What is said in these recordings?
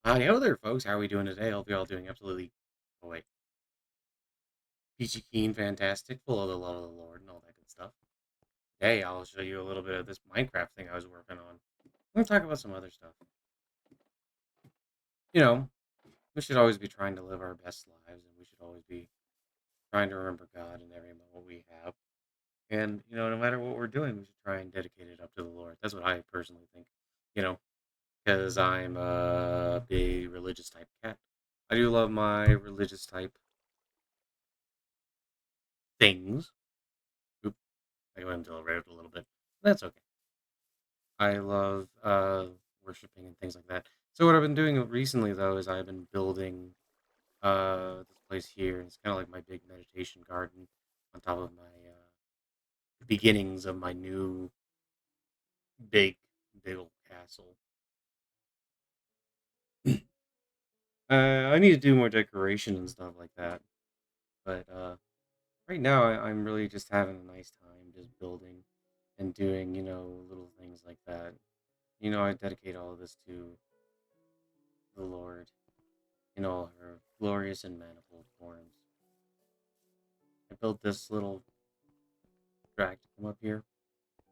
Hello there, folks. How are we doing today? Hope you're all doing absolutely, oh wait, peachy keen, fantastic, full of the love of the Lord and all that good stuff. Today, I'll show you a little bit of this Minecraft thing I was working on. We're gonna talk about some other stuff. You know, we should always be trying to live our best lives, and we should always be trying to remember God in every moment we have. And no matter what we're doing, we should try and dedicate it up to the Lord. That's what I personally think. You know, because I'm a big religious type cat. I do love my religious type things. Oop, I went into a rabbit a little bit. That's okay. I love worshiping and things like that. So what I've been doing recently though is I've been building this place here. It's kind of like my big meditation garden on top of my beginnings of my new big big old castle. I need to do more decoration and stuff like that. But right now I'm really just having a nice time just building and doing little things like that. I dedicate all of this to the Lord in all her glorious and manifold forms. I built this little track to come up here,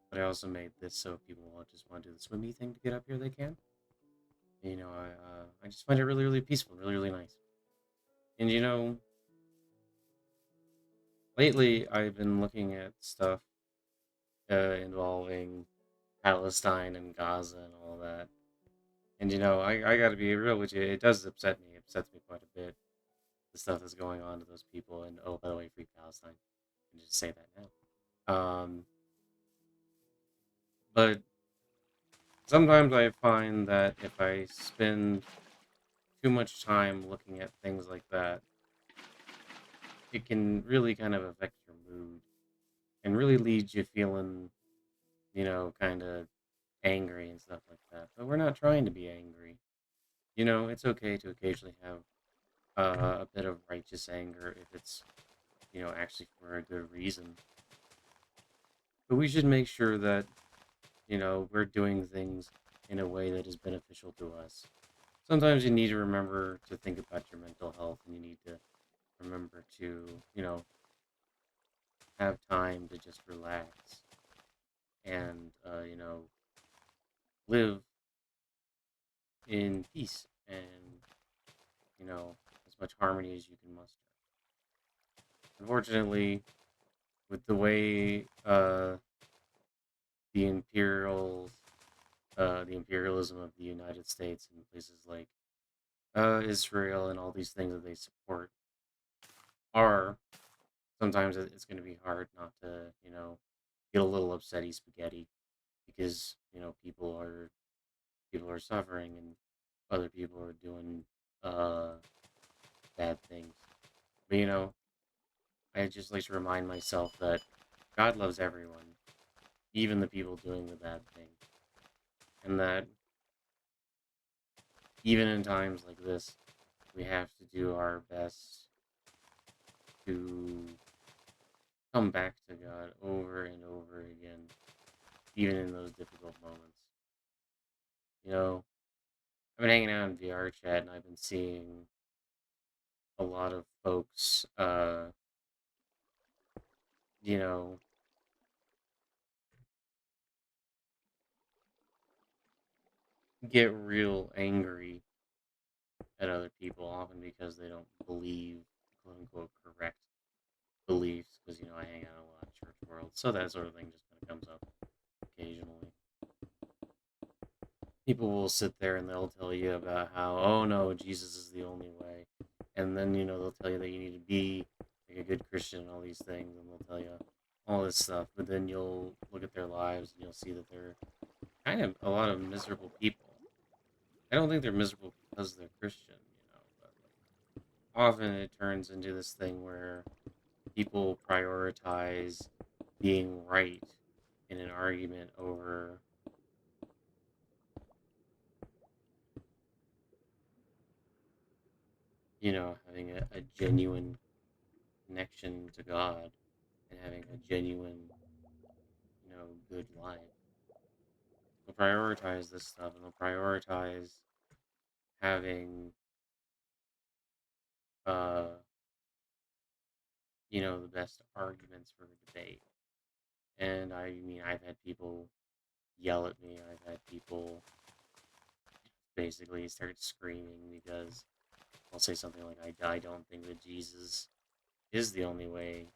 but I also made this so if people just want to do the swimmy thing to get up here, they can. I just find it really, really peaceful, really, really nice. And lately I've been looking at stuff involving Palestine and Gaza and all that. And I got to be real with you, it does upset me. It upsets me quite a bit. The stuff that's going on to those people, and oh, by the way, free Palestine. I can just say that now. But sometimes I find that if I spend too much time looking at things like that, it can really kind of affect your mood and really lead you feeling, kind of angry and stuff like that. But we're not trying to be angry. It's okay to occasionally have a bit of righteous anger if it's, actually for a good reason. But we should make sure that, we're doing things in a way that is beneficial to us. Sometimes you need to remember to think about your mental health and you need to remember to, have time to just relax and, live in peace and, as much harmony as you can muster. Unfortunately, with the way the imperials, the imperialism of the United States and places like Israel and all these things that they support are, sometimes it's going to be hard not to, get a little upsetty spaghetti because people are suffering and other people are doing uh bad things. But I just like to remind myself that God loves everyone, even the people doing the bad things, and that even in times like this, we have to do our best to come back to God over and over again, even in those difficult moments. You know, I've been hanging out in VR chat and I've been seeing a lot of folks, you know, get real angry at other people, often because they don't believe quote unquote correct beliefs. Because I hang out in a lot of church world, so that sort of thing just kind of comes up occasionally. People will sit there and they'll tell you about how, oh no, Jesus is the only way, and then they'll tell you that you need to be like a good Christian and all these things, and they'll tell you all this stuff. But then you'll look at their lives and you'll see that they're kind of a lot of miserable people. I don't think they're miserable because they're Christian, but often it turns into this thing where people prioritize being right in an argument over, having a genuine connection to God and having a genuine, good life. They'll prioritize this stuff and they'll prioritize having uh the best arguments for a debate. And I mean, I've had people yell at me. I've had people basically start screaming because I'll say something like, I don't think that Jesus is the only way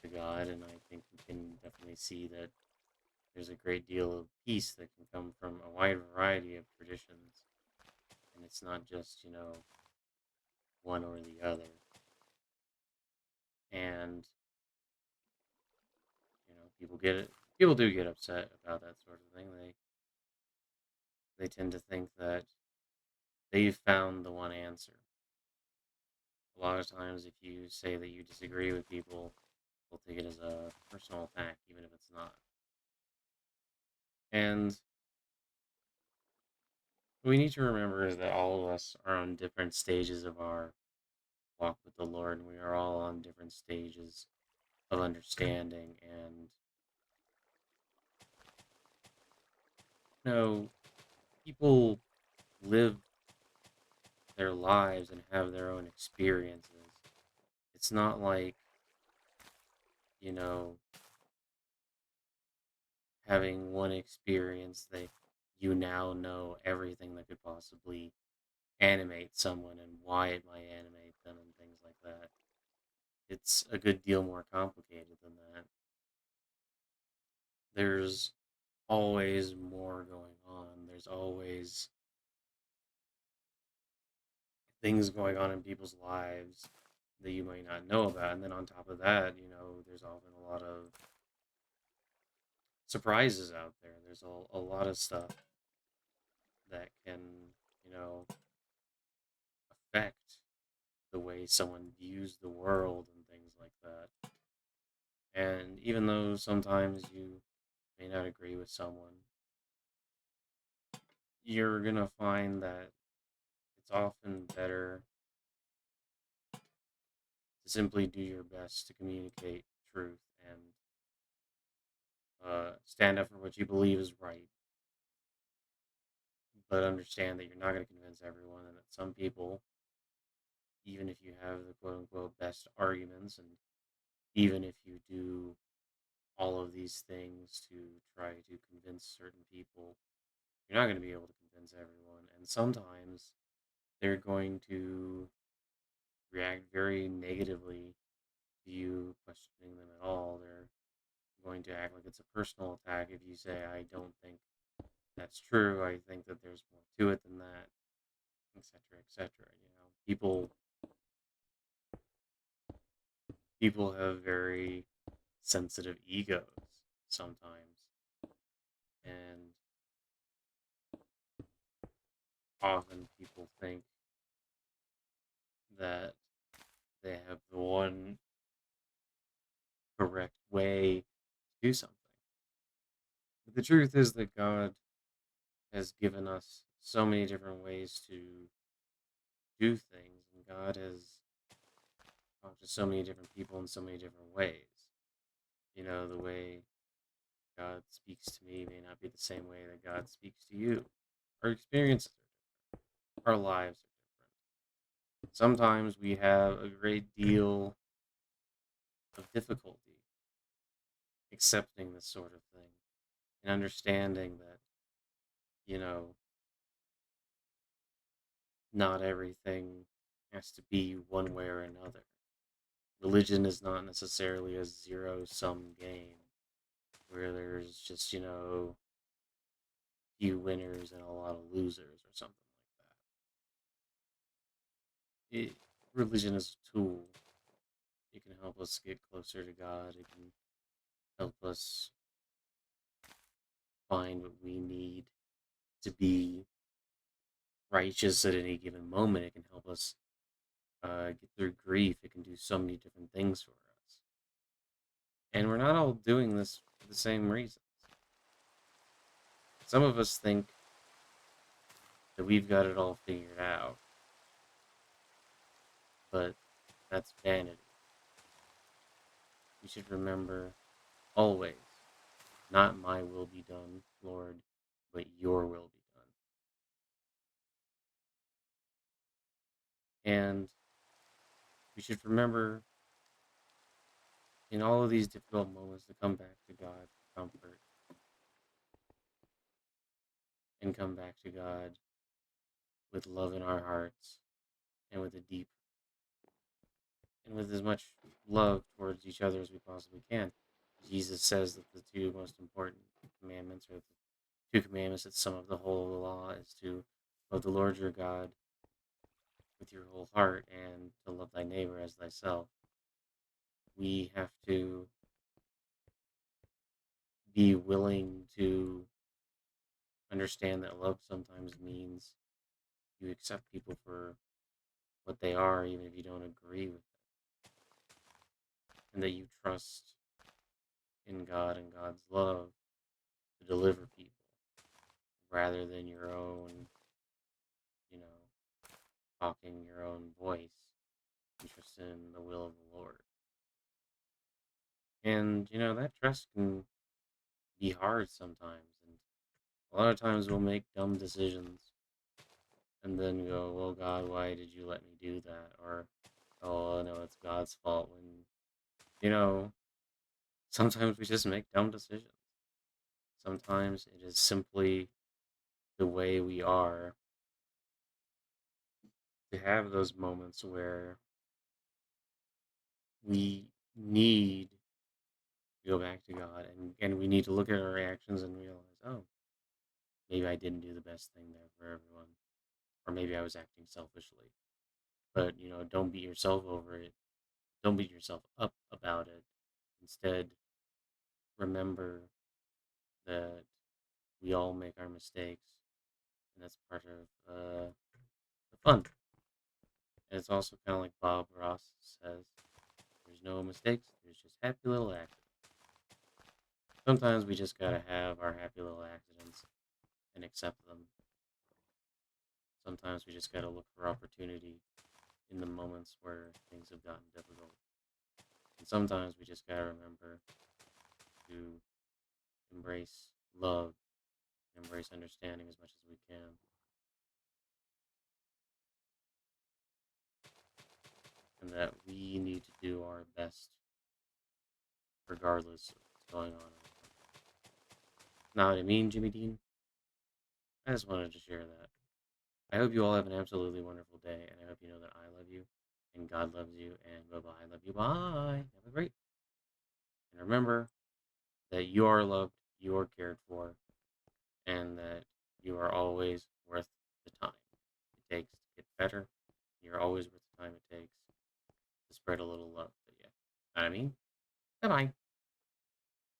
to God, and I think we can definitely see that there's a great deal of peace that can come from a wide variety of traditions, and it's not just, one or the other. And, people do get upset about that sort of thing. They tend to think that they've found the one answer. A lot of times, if you say that you disagree with people, they'll take it as a personal attack, even if it's not. And what we need to remember is that all of us are on different stages of our walk with the Lord, and we are all on different stages of understanding. And, people live their lives and have their own experiences. It's not like, you know, having one experience that you now know everything that could possibly animate someone and why it might animate them and things like that. It's a good deal more complicated than that. There's always more going on. There's always things going on in people's lives that you might not know about. And then on top of that, there's often a lot of surprises out there. There's a lot of stuff that can, affect the way someone views the world and things like that. And even though sometimes you may not agree with someone, you're going to find that it's often better to simply do your best to communicate truth and stand up for what you believe is right, but understand that you're not going to convince everyone, and that some people, even if you have the quote unquote best arguments, and even if you do all of these things to try to convince certain people, you're not going to be able to convince everyone. And sometimes they're going to react very negatively to you questioning them at all. They're going to act like it's a personal attack if you say, I don't think that's true. I think that there's more to it than that, etc., etc. People have very sensitive egos sometimes, and often people think that they have the one correct way to do something. But the truth is that God has given us so many different ways to do things, and God has talked to so many different people in so many different ways. The way God speaks to me may not be the same way that God speaks to you. Our experiences are different. Our lives are different. Sometimes we have a great deal of difficulty accepting this sort of thing and understanding that, you know, not everything has to be one way or another. Religion is not necessarily a zero sum game where there's just, few winners and a lot of losers or something like that. Religion is a tool. It can help us get closer to God. It can help us find what we need to be righteous at any given moment. It can help us get through grief. It can do so many different things for us. And we're not all doing this for the same reasons. Some of us think that we've got it all figured out, but that's vanity. We should remember always, not my will be done, Lord, but your will be done. And we should remember in all of these difficult moments to come back to God for comfort and come back to God with love in our hearts and with a deep and with as much love towards each other as we possibly can. Jesus says that the two most important commandments, or the two commandments that sum up the whole of the law, is to love the Lord your God with your whole heart and to love thy neighbor as thyself. We have to be willing to understand that love sometimes means you accept people for what they are, even if you don't agree with them, and that you trust in God and God's love to deliver people rather than your own, you know, talking your own voice, interest in the will of the Lord. And, that trust can be hard sometimes. And a lot of times we'll make dumb decisions and then go, well, God, why did you let me do that? Or, oh, no, it's God's fault. When, you know, sometimes we just make dumb decisions. Sometimes it is simply the way we are to have those moments where we need to go back to God, and we need to look at our actions and realize, oh, maybe I didn't do the best thing there for everyone, or maybe I was acting selfishly. But, don't beat yourself over it. Don't beat yourself up about it. Instead, remember that we all make our mistakes, and that's part of the fun. And it's also kind of like Bob Ross says, there's no mistakes, there's just happy little accidents. Sometimes we just gotta have our happy little accidents and accept them. Sometimes we just gotta look for opportunity in the moments where things have gotten difficult. And sometimes we just gotta remember to embrace love, embrace understanding as much as we can. And that we need to do our best regardless of what's going on in the world. Know what I mean, Jimmy Dean? I just wanted to share that. I hope you all have an absolutely wonderful day, and I hope you know that I love you, and God loves you, and bye-bye. Love you. Bye. Have a great. And remember that you are loved, you are cared for, and that you are always worth the time it takes to get better. You're always worth the time it takes to spread a little love to you. Know what I mean? Bye bye.